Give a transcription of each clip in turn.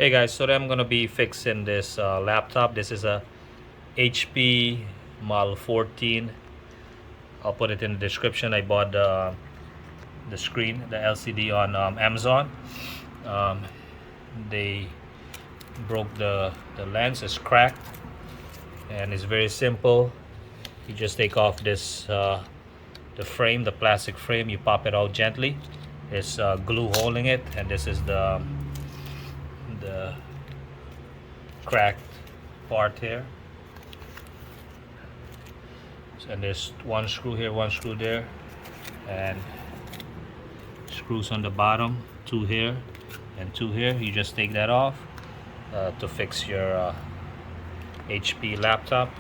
Hey guys, so I'm gonna be fixing this laptop. This is a HP Model 14. I'll put it in the description. I bought the screen, the LCD on Amazon. Um, they broke the lens. It's cracked, and it's very simple. You just take off this the frame, the plastic frame. You pop it out gently. There's glue holding it, and this is the cracked part here. And there's one screw here, one screw there, and screws on the bottom, two here and two here. You just take that off to fix your HP laptop.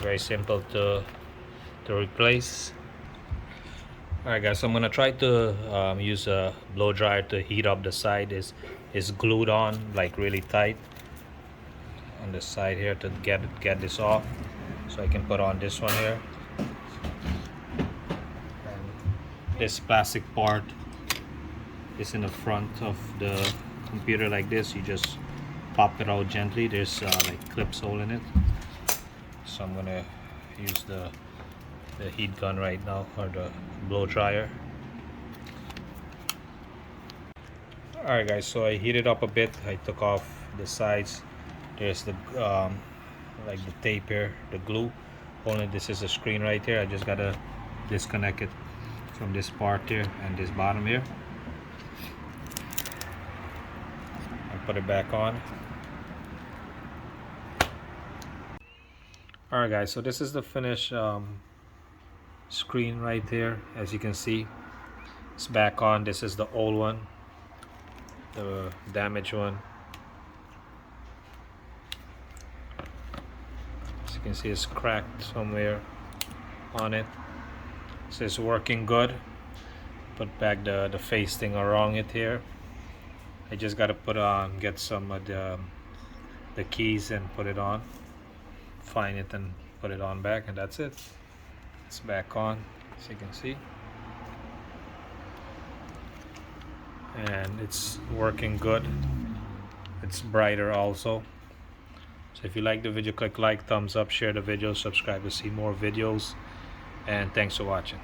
Very simple to replace. Alright guys, so I'm gonna try to use a blow dryer to heat up the side. Is glued on like really tight on the side here to get this off, so I can put on this one here. And this plastic part is in the front of the computer like this. You just pop it out gently. There's like clips holding it. So I'm gonna use the heat gun right now, or the blow dryer. Alright guys, so I heated up a bit. I took off the sides. There's the like the tape here, the glue. Only this is a screen right here. I just gotta disconnect it from this part here and this bottom here. And put it back on. Alright guys, so this is the finished screen right here. As you can see, it's back on. This is the old one, the damaged one. As you can see, it's cracked somewhere on it. So it's working good. Put back the face thing around it here. I just gotta put on, get some of the keys and put it on. Find it and put it on back, and that's it. It's back on, as you can see, and it's working good. It's brighter also. So if you like the video, click like, thumbs up, share the video, subscribe to see more videos, and thanks for watching.